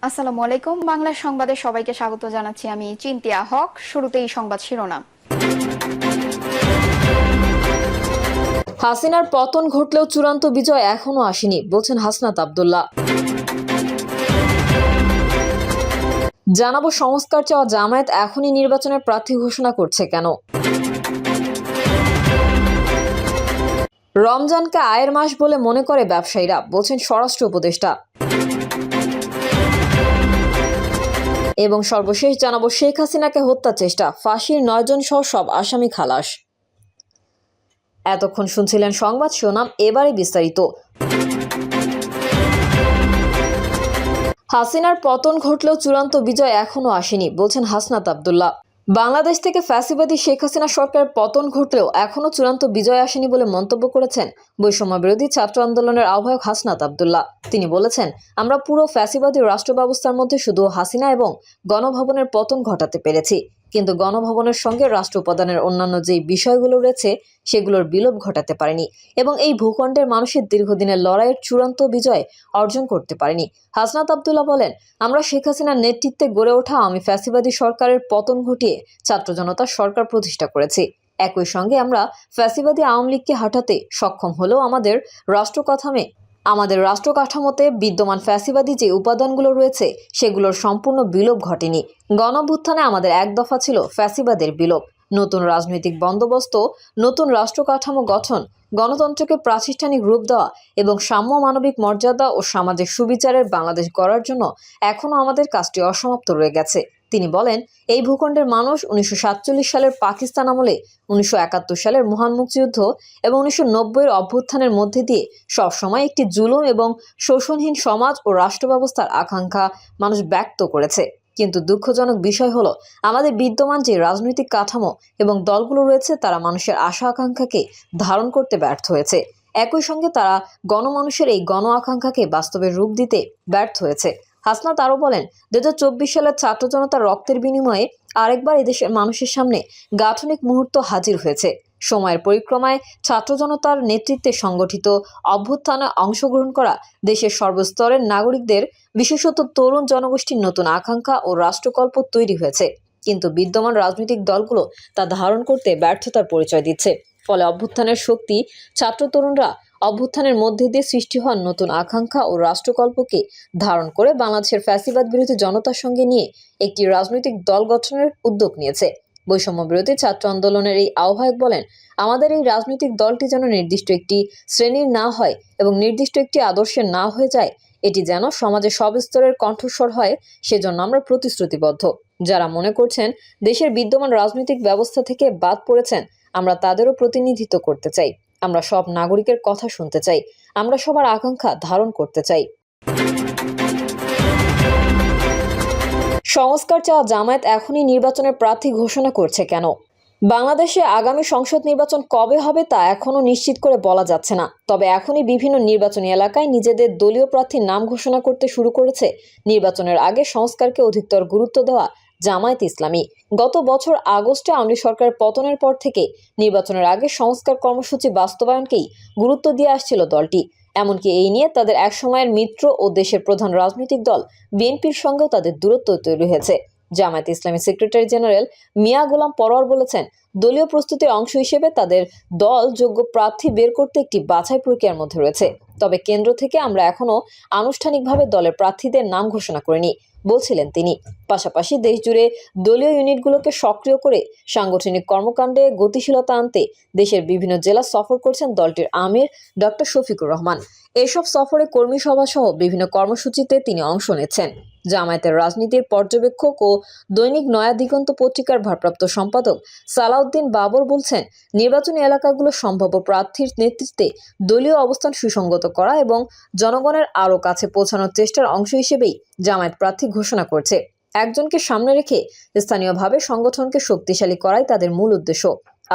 আসসালামু আলাইকুম। বাংলা সংবাদে সবাইকে স্বাগত জানাচ্ছি। আমি চিন্তিয়া হক। শুরুতেই সংবাদ শিরোনাম। হাসিনার পতন ঘটলেও চূড়ান্ত বিজয় এখনো আসেনি বলছেন হাসনাত আব্দুল্লাহ। জানাবো সংস্কার চাওয়া জামায়াত এখনই নির্বাচনের প্রার্থী ঘোষণা করছে কেন। রমজানকে আয়ের মাস বলে মনে করে ব্যবসায়ীরা বলছেন স্বরাষ্ট্র উপদেষ্টা। এবং সর্বশেষ জানাবো শেখ হাসিনাকে হত্যা চেষ্টা, ফাঁসির 9 জন সহ সব আসামি খালাস। এতক্ষণ শুনছিলেন সংবাদ শিরোনাম, এবারে বিস্তারিত। হাসিনার পতন ঘটলেও চূড়ান্ত বিজয় এখনো আসেনি বলছেন হাসনাত আব্দুল্লাহ। বাংলাদেশ থেকে ফ্যাসিবাদী শেখ হাসিনা সরকারের পতন ঘটলেও এখনো চূড়ান্ত বিজয় আসেনি বলে মন্তব্য করেছেন বৈষম্য বিরোধী ছাত্র আন্দোলনের আহ্বায়ক হাসনাত আব্দুল্লাহ। তিনি বলেছেন, আমরা পুরো ফ্যাসিবাদী রাষ্ট্র ব্যবস্থার মধ্যে শুধু হাসিনা এবং গণভবনের পতন ঘটাতে পেরেছি, কিন্তু গণভবনের সঙ্গে রাষ্ট্র উপাদানের অন্যান্য যেই বিষয়গুলো রয়েছে সেগুলোর বিলোপ ঘটাতে পারেনি এবং এই ভূখণ্ডের মানুষের দীর্ঘদিনের লড়াইয়ের চূড়ান্ত বিজয় অর্জন করতে পারেনি। হাসনাত আব্দুল্লাহ বলেন, আমরা শেখ হাসিনার নেতৃত্বে গড়ে ওঠা আমি ফ্যাসিবাদী সরকারের পতন ঘটিয়ে ছাত্র জনতার সরকার প্রতিষ্ঠা করেছি। একই সঙ্গে আমরা ফ্যাসিবাদী আওয়ামী লীগকে হটাতে সক্ষম হলেও আমাদের রাষ্ট্র কাঠামোতে বিদ্যমান ফ্যাসিবাদী যে উপাদানগুলো রয়েছে সেগুলোর সম্পূর্ণ বিলোপ ঘটেনি। গণঅভ্যুত্থানে আমাদের এক দফা ছিল ফ্যাসিবাদের বিলোপ, নতুন রাজনৈতিক বন্দোবস্ত, নতুন রাষ্ট্র কাঠামো গঠন, গণতন্ত্রকে প্রাতিষ্ঠানিক রূপ দেওয়া এবং সাম্য মানবিক মর্যাদা ও সামাজিক সুবিচারের বাংলাদেশ গড়ার জন্য এখনও আমাদের কাজটি অসমাপ্ত রয়ে গেছে। তিনি বলেন, এই ভূখণ্ডের মানুষ 1947 সালের পাকিস্তান আমলে, 1971 সালের মহান মুক্তিযুদ্ধ এবং 1990-এর অভ্যুত্থানের মধ্যে দিয়ে সবসময় একটি জুলুম এবং শোষণহীন সমাজ ও রাষ্ট্র ব্যবস্থার আকাঙ্ক্ষা মানুষ ব্যক্ত করেছে। কিন্তু দুঃখজনক বিষয় হলো, আমাদের বিদ্যমান যে রাজনৈতিক কাঠামো এবং দলগুলো রয়েছে তারা মানুষের আশা আকাঙ্ক্ষাকে ধারণ করতে ব্যর্থ হয়েছে। একই সঙ্গে তারা গণমানুষের এই গণ আকাঙ্ক্ষাকে বাস্তবে রূপ দিতে ব্যর্থ হয়েছে। হাসনাত আরও বলেন, 2024 সালের ছাত্র জনতার রক্তের বিনিময়ে আরেকবার এদেশের মানুষের সামনে গাঠনিক মুহূর্ত হাজির হয়েছে। সময়ের পরিক্রমায় ছাত্র জনতার নেতৃত্বে সংগঠিত অভ্যুত্থানে অংশগ্রহণ করা দেশের সর্বস্তরের নাগরিকদের, বিশেষত তরুণ জনগোষ্ঠীর নতুন আকাঙ্ক্ষা ও রাষ্ট্রকল্প তৈরি হয়েছে, কিন্তু বিদ্যমান রাজনৈতিক দলগুলো তা ধারণ করতে ব্যর্থতার পরিচয় দিচ্ছে। ফলে অভ্যুত্থানের শক্তি ছাত্র তরুণরা অভ্যুত্থানের মধ্যে দিয়ে সৃষ্টি হওয়া নতুন আকাঙ্ক্ষা ও রাষ্ট্রকল্পকে ধারণ করে বাংলাদেশের ফ্যাসিবাদ বিরোধী জনতার সঙ্গে নিয়ে একটি রাজনৈতিক দল গঠনের উদ্যোগ নিয়েছে। বৈষম্য বিরোধী ছাত্র আন্দোলনের এই আহ্বায়ক বলেন, আমাদের এই রাজনৈতিক দলটি যেন নির্দিষ্ট একটি শ্রেণীর না হয় এবং নির্দিষ্ট একটি আদর্শের না হয়ে যায়, এটি যেন সমাজের সব স্তরের কণ্ঠস্বর হয়, সেজন্য আমরা প্রতিশ্রুতিবদ্ধ। যারা মনে করছেন দেশের বিদ্যমান রাজনৈতিক ব্যবস্থা থেকে বাদ পড়েছেন, আমরা তাদেরও প্রতিনিধিত্ব করতে চাই। আমরা সব নাগরিকের কথা শুনতে চাই। আমরা সবার আকাঙ্ক্ষা ধারণ করতে চাই। সংস্কার চাওয়া জামায়াত এখনই নির্বাচনের প্রার্থী ঘোষণা করছে কেন? বাংলাদেশে আগামী সংসদ নির্বাচন কবে হবে তা এখনও নিশ্চিত করে বলা যাচ্ছে না। তবে এখনই বিভিন্ন নির্বাচনী এলাকায় নিজেদের দলীয় প্রার্থীর নাম ঘোষণা করতে শুরু করেছে নির্বাচনের আগে সংস্কারকে অধিকতর গুরুত্ব দেওয়া জামায়াত ইসলামী। গত বছর আগস্টে আওয়ামী লীগ সরকারের পতনের পর থেকে নির্বাচনের আগে সংস্কার কর্মসূচি বাস্তবায়নকেই গুরুত্ব দিয়ে আসছিল দলটি। এমনকি এই নিয়ে তাদের একসময়ের মিত্র ও দেশের প্রধান রাজনৈতিক দল বিএনপির সঙ্গেও তাদের দূরত্ব তৈরি হয়েছে। জামায়াত ইসলামী সেক্রেটারি জেনারেল মিয়া গোলাম পরোয়ার বলেছেন, দলীয় প্রস্তুতির অংশ হিসেবে তাদের দল যোগ্য প্রার্থী বের করতে একটি বাছাই প্রক্রিয়ার মধ্যে রয়েছে। তবে কেন্দ্র থেকে আমরা এখনো আনুষ্ঠানিকভাবে দলের প্রার্থীদের নাম ঘোষণা করিনি বলছিলেন তিনি। পাশাপাশি দেশজুড়ে দলীয় ইউনিটগুলোকে সক্রিয় করে সাংগঠনিক কর্মকাণ্ডে গতিশীলতা আনতে দেশের বিভিন্ন জেলা সফর করছেন দলটির আমির ডক্টর শফিকুর রহমান। এসব সফরে কর্মী সভা সহ বিভিন্ন কর্মসূচিতে তিনি অংশ নিচ্ছেন। জামায়াতের রাজনীতির পর্যবেক্ষক ও দৈনিক নয়া দিগন্ত পত্রিকার ভারপ্রাপ্ত সম্পাদক সালাউদ্দিন বাবর বলছেন, নির্বাচনী এলাকাগুলো সম্ভাব্য প্রার্থীর নেতৃত্বে দলীয় অবস্থান সুসংগত করা এবং জনগণের আরও কাছে পৌঁছানোর চেষ্টার অংশ হিসেবেই জামায়াত প্রার্থী ঘোষণা করছে। একজনকে সামনে রেখে স্থানীয়ভাবে সংগঠনকে শক্তিশালী করাই তাদের মূল উদ্দেশ্য।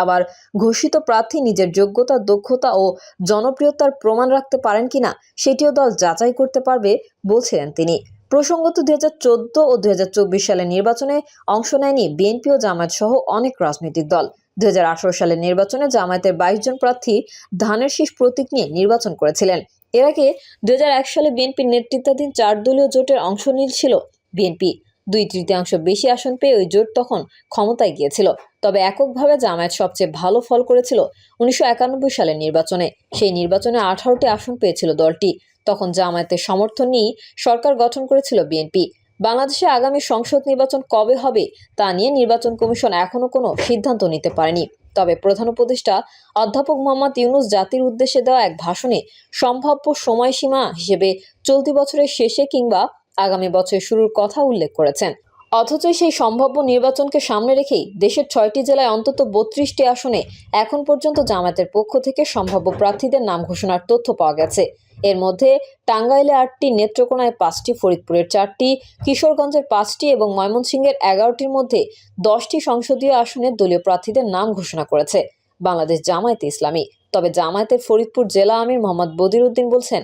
আবার ঘোষিত প্রার্থী নিজের যোগ্যতা, দক্ষতা ও জনপ্রিয়তার প্রমাণ রাখতে পারেন কিনা সেটিও দল যাচাই করতে পারবে বলছিলেন তিনি। প্রসঙ্গত 2014 ও 2024 সালের নির্বাচনে অংশ নেয়নি বিএনপি ও জামায়াত সহ অনেক রাজনৈতিক দল। 2018 সালের নির্বাচনে জামায়াতের 22 জন প্রার্থী ধানের শীষ প্রতীক নিয়ে নির্বাচন করেছিলেন। এর আগে 2001 সালে বিএনপির নেতৃত্বাধীন 4 দলীয় জোটের অংশ নিয়েছিল বিএনপি। 2/3 বেশি আসন পেয়ে ওই জোট তখন ক্ষমতায় গিয়েছিল। তবে এককভাবে জামায়াত সবচেয়ে ভালো ফল করেছিল 1991 সালের নির্বাচনে। সেই নির্বাচনে 18টি আসন পেয়েছিল দলটি। তখন জামায়াতের সমর্থন নিয়েই সরকার গঠন করেছিল বিএনপি। বাংলাদেশে আগামী সংসদ নির্বাচন কবে হবে তা নিয়ে নির্বাচন কমিশন এখনো কোনো সিদ্ধান্ত নিতে পারেনি। তবে প্রধান উপদেষ্টা অধ্যাপক মোহাম্মদ ইউনূস জাতির উদ্দেশ্যে দেওয়া এক ভাষণে সম্ভাব্য সময়সীমা হিসেবে চলতি বছরের শেষে কিংবা আগামী বছরের শুরুর কথা উল্লেখ করেছেন। অথচ সেই সম্ভাব্য নির্বাচনকে সামনে রেখেই দেশের 6টি জেলায় অন্তত 32টি আসনে এখন পর্যন্ত জামায়াতের পক্ষ থেকে সম্ভাব্য প্রার্থীদের নাম ঘোষণার তথ্য পাওয়া গেছে। এর মধ্যে টাঙ্গাইলে 8টি, নেত্রকোনায় 5টি, ফরিদপুরের 4টি, কিশোরগঞ্জের 5টি এবং ময়মনসিংহের 11টির মধ্যে 10টি সংসদীয় আসনে দলীয় প্রার্থীদের নাম ঘোষণা করেছে বাংলাদেশ জামায়াতে ইসলামী। তবে জামায়াতের ফরিদপুর জেলা আমির মোহাম্মদ বদির উদ্দিন বলছেন,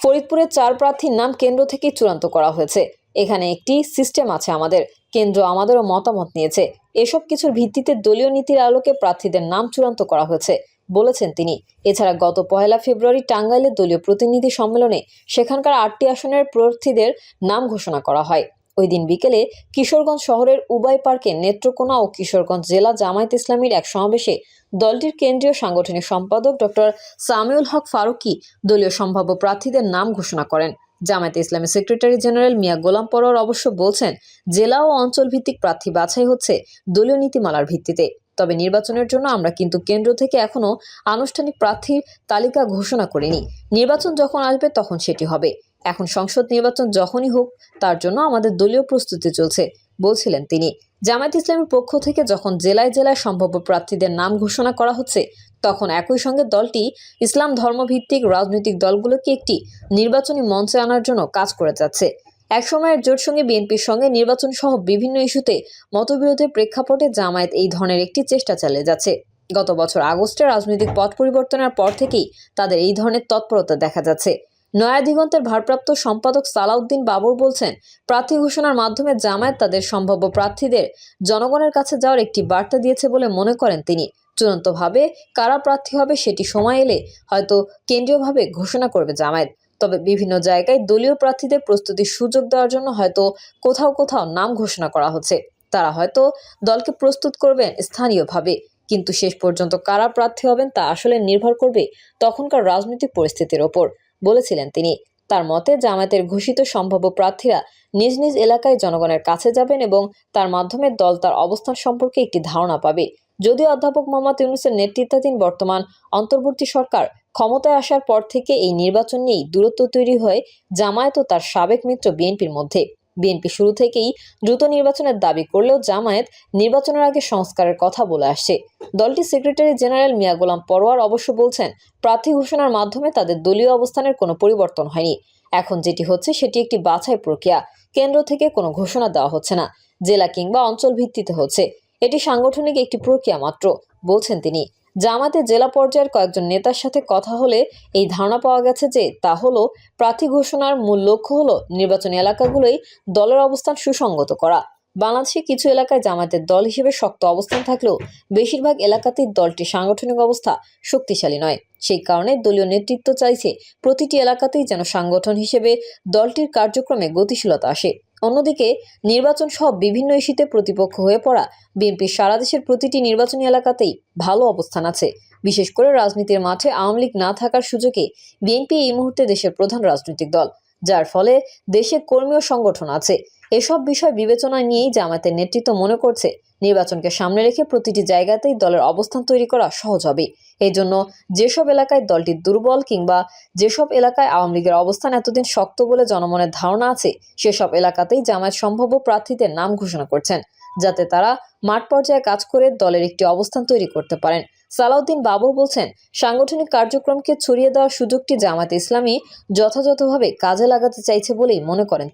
ফরিদপুরের 4 প্রার্থীর নাম কেন্দ্র থেকেই চূড়ান্ত করা হয়েছে। এখানে একটি সিস্টেম আছে, আমাদের কেন্দ্র আমাদেরও মতামত নিয়েছে। এসব কিছুর ভিত্তিতে দলীয় নীতির আলোকে প্রার্থীদের নাম চূড়ান্ত করা হয়েছে বলেছেন তিনি। এছাড়া গত 1 ফেব্রুয়ারি টাঙ্গাইলে দলীয় প্রতিনিধি সম্মেলনে সেখানকার 8টি আসনের প্রার্থীদের নাম ঘোষণা করা হয়। ওই দিন বিকেলে কিশোরগঞ্জ শহরের উবাই পার্কে নেত্রকোনা ও কিশোরগঞ্জ জেলা জামায়াত ইসলামীর এক সমাবেশে দলটির কেন্দ্রীয় সাংগঠনিক সম্পাদক ডক্টর সামিউল হক ফারুকী দলীয় সম্ভাব্য প্রার্থীদের নাম ঘোষণা করেন। জামায়াতে ইসলামী সেক্রেটারি জেনারেল মিয়া গোলাম পরোয়ার অবশ্য বলছেন, জেলা ও অঞ্চল ভিত্তিক প্রার্থী বাছাই হচ্ছে দলীয় নীতিমালার ভিত্তিতে। তবে নির্বাচনের জন্য আমরা কিন্তু কেন্দ্র থেকে এখনো আনুষ্ঠানিক প্রার্থীর তালিকা ঘোষণা করিনি। নির্বাচন যখন আসবে তখন সেটি হবে। এখন সংসদ নির্বাচন যখনই হোক তার জন্য আমাদের দলীয় প্রস্তুতি চলছে বলছিলেন তিনি। জামায়াত ইসলামীর পক্ষ থেকে যখন জেলায় জেলায় সম্ভাব্য প্রার্থীদের নাম ঘোষণা করা হচ্ছে, তখন একই সঙ্গে দলটি ইসলাম ধর্মভিত্তিক রাজনৈতিক দলগুলোকে একটি নির্বাচনী মঞ্চে আনার জন্য কাজ করে যাচ্ছে। একসময়ের জোটসঙ্গী বিএনপির সঙ্গে নির্বাচন সহ বিভিন্ন ইস্যুতে মতবিরোধের প্রেক্ষাপটে জামায়াত এই ধরনের একটি চেষ্টা চালিয়ে যাচ্ছে। গত বছর আগস্টে রাজনৈতিক পট পরিবর্তনের পর থেকেই তাদের এই ধরনের তৎপরতা দেখা যাচ্ছে। নয়া দিগন্তের ভারপ্রাপ্ত সম্পাদক সালাউদ্দিন বাবর বলছেন, প্রার্থী ঘোষণার মাধ্যমে জামায়াত তাদের সম্ভাব্য প্রার্থীদের জনগণের কাছে যাওয়ার একটি বার্তা দিয়েছে বলে মনে করেন তিনি। চূড়ান্তভাবে কারা প্রার্থী হবে সেটি সময় এলে হয়তো কেন্দ্রীয়ভাবে ঘোষণা করবে জামায়াত। তবে বিভিন্ন জায়গায় দলীয় প্রার্থীদের প্রস্তুতির সুযোগ দেওয়ার জন্য হয়তো কোথাও কোথাও নাম ঘোষণা করা হচ্ছে। তারা হয়তো দলকে প্রস্তুত করবেন স্থানীয়ভাবে, কিন্তু শেষ পর্যন্ত কারা প্রার্থী হবেন তা আসলে নির্ভর করবে তখনকার রাজনৈতিক পরিস্থিতির ওপর বলেছিলেন তিনি। তার মতে জামায়াতের ঘোষিত সম্ভাব্য প্রার্থীরা নিজ নিজ এলাকায় জনগণের কাছে যাবেন এবং তার মাধ্যমে দল তার অবস্থান সম্পর্কে একটি ধারণা পাবে। যদিও অধ্যাপক মোহাম্মদ ইউনূসের নেতৃত্বাধীন বর্তমান অন্তর্বর্তী সরকার ক্ষমতায় আসার পর থেকে এই নির্বাচন নিয়েই দূরত্ব তৈরি হয় জামায়াত ও তার সাবেক মিত্র বিএনপির মধ্যে। বিএনপি শুরু থেকেই দ্রুত নির্বাচনের দাবি করলেও জামায়াত নির্বাচনের আগে সংস্কারের কথা বলে আসছে। দলটির সেক্রেটারি জেনারেল মিয়া গোলাম পরোয়ার অবশ্য বলছেন, প্রার্থী ঘোষণার মাধ্যমে তাদের দলীয় অবস্থানের কোনো পরিবর্তন হয়নি। এখন যেটি হচ্ছে সেটি একটি বাছাই প্রক্রিয়া। কেন্দ্র থেকে কোনো ঘোষণা দেওয়া হচ্ছে না, জেলা কিংবা অঞ্চল ভিত্তিতে হচ্ছে। এটি সাংগঠনিক একটি প্রক্রিয়া মাত্র বলছেন তিনি। জামায়াতের জেলা পর্যায়ের কয়েকজন নেতার সাথে কথা হলে এই ধারণা পাওয়া গেছে যে তা হলো প্রার্থী ঘোষণার মূল লক্ষ্য হলো নির্বাচনী এলাকাগুলোই দলের অবস্থান সুসংগত করা। বাংলাদেশে কিছু এলাকায় জামায়াতের দল হিসেবে শক্ত অবস্থান থাকলেও বেশিরভাগ এলাকাতেই দলটির সাংগঠনিক অবস্থা শক্তিশালী নয়। সেই কারণে দলীয় নেতৃত্ব চাইছে প্রতিটি এলাকাতেই যেন সাংগঠন হিসেবে দলটির কার্যক্রমে গতিশীলতা আসে। অন্যদিকে নির্বাচন সহ বিভিন্ন ইস্যুতে প্রতিপক্ষ হয়ে পড়া বিএনপির সারা দেশের প্রতিটি নির্বাচনী এলাকাতেই ভালো অবস্থান আছে। বিশেষ করে রাজনীতির মাঠে আওয়ামী লীগ না থাকার সুযোগে বিএনপি এই মুহূর্তে দেশের প্রধান রাজনৈতিক দল, যার ফলে দেশে কর্মী ও সংগঠন আছে। এসব বিষয় বিবেচনায় নিয়েই জামায়াতের নেতৃত্ব মনে করছে নির্বাচনকে সামনে রেখে প্রতিটি জায়গাতেই দলের অবস্থান তৈরি করা সহজ হবে। এই জন্য যেসব এলাকায় দলটি দুর্বল কিংবা যেসব এলাকায় আওয়ামী লীগের অবস্থান এতদিন শক্ত বলে জনমনের ধারণা আছে, সেসব এলাকাতেই জামায়াত সম্ভাব্য প্রার্থীদের নাম ঘোষণা করছেন, যাতে তারা মাঠ পর্যায়ে কাজ করে দলের একটি অবস্থান তৈরি করতে পারেন। সালাউদ্দিন বাবর বলছেন, সাংগঠনিক কার্যক্রমকে ছড়িয়ে দেওয়ার সুযোগটি জামায়াতে ইসলামী যথাযথভাবে কাজে লাগাতে চাইছে বলেই মনে করেন।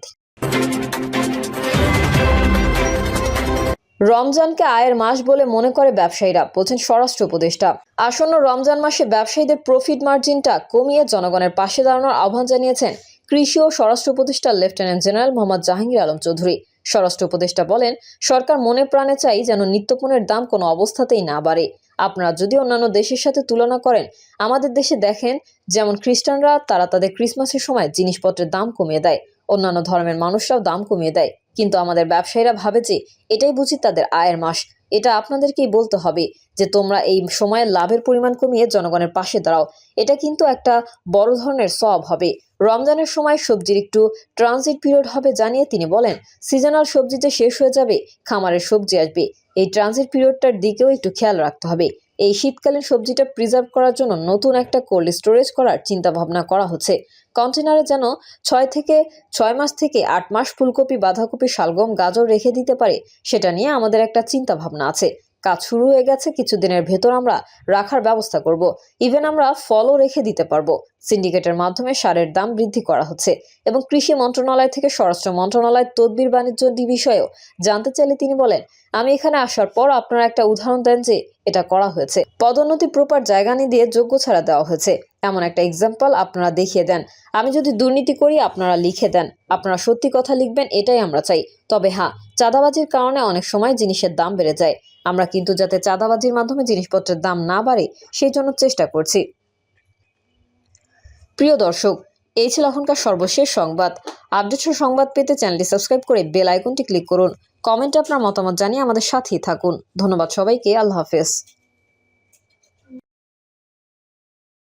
রমজানকে আয়ের মাস বলে মনে করে ব্যবসায়ীরা, বলছেন স্বরাষ্ট্র উপদেষ্টা। আসন্ন রমজান মাসে ব্যবসায়ীদের প্রফিট মার্জিনটা কমিয়ে জনগণের পাশে দাঁড়ানোর আহ্বান জানিয়েছেন কৃষি ও স্বরাষ্ট্র উপদেষ্টা লেফটেন্যান্ট জেনারেল মোহাম্মদ জাহাঙ্গীর আলম চৌধুরী। স্বরাষ্ট্র উপদেষ্টা বলেন, সরকার মনে প্রাণে চাই যেন নিত্যপণ্যের দাম কোনো অবস্থাতেই না বাড়ে। আপনারা যদি অন্যান্য দেশের সাথে তুলনা করেন, আমাদের দেশে দেখেন যেমন খ্রিস্টানরা তারা তাদের ক্রিসমাসের সময় জিনিসপত্রের দাম কমিয়ে দেয়, অন্যান্য ধর্মের মানুষরাও দাম কমিয়ে দেয়, কিন্তু আমাদের ব্যবসায়ীরা ভাবে যে এটাই বুঝি তাদের আয়ের মাস। এটা আপনাদেরকেই বলতে হবে যে তোমরা এই সময়ে লাভের পরিমাণ কমিয়ে জনগণের পাশে দাঁড়াও। এটা কিন্তু একটা বড় ধরনের সওয়াব হবে। রমজানের সময় সবজির একটু ট্রানজিট পিরিয়ড হবে জানিয়ে তিনি বলেন, সিজনাল সবজি যে শেষ হয়ে যাবে, খামারের সবজি আসবে, এই ট্রানজিট পিরিয়ডটার দিকেও একটু খেয়াল রাখতে হবে। এই শীতকালীন সবজিটা প্রিজার্ভ করার জন্য নতুন একটা কোল্ড স্টোরেজ করার চিন্তা ভাবনা করা হচ্ছে। কন্টেনারে যেন 6 মাস থেকে 8 মাস ফুলকপি, বাঁধাকপি, শালগম, গাজর রেখে দিতে পারে, সেটা নিয়ে আমাদের একটা চিন্তা ভাবনা আছে। কাজ শুরু হয়ে গেছে, কিছুদিনের ভেতর আমরা রাখার ব্যবস্থা করব। ইভেন আমরা ফলও রেখে দিতে পারবো। সিন্ডিকেটের মাধ্যমে সারের দাম বৃদ্ধি করা হচ্ছে এবং কৃষি মন্ত্রণালয় থেকে স্বরাষ্ট্র মন্ত্রণালয়ের তদবির বাণিজ্য বিষয়েও জানতে চাইলে তিনি বলেন, আমি এখানে আসার পর আপনারা একটা উদাহরণ দেন যে এটা করা হয়েছে। পদোন্নতি প্রপার জায়গা দিয়ে যোগ্য ছাড়া দেওয়া হয়েছে, এমন একটা এক্সাম্পল আপনারা দেখিয়ে দেন। আমি যদি দুর্নীতি করি আপনারা লিখে দেন, আপনারা সত্যি কথা লিখবেন, এটাই আমরা চাই। তবে হ্যাঁ, চাঁদাবাজির কারণে অনেক সময় জিনিসের দাম বেড়ে যায়। আমরা কিন্তু যাতে চাঁদাবাজির মাধ্যমে জিনিসপত্রের দাম না বাড়ে সেই জন্য চেষ্টা করছি। প্রিয় দর্শক, এই ছিল এখনকার সর্বশেষ সংবাদ। আপডেট সংবাদ পেতে চ্যানেলটি সাবস্ক্রাইব করে বেল আইকনটি ক্লিক করুন। কমেন্টে আপনার মতামত জানিয়ে আমাদের সাথেই থাকুন। ধন্যবাদ সবাইকে। আল্লাহ হাফেজ।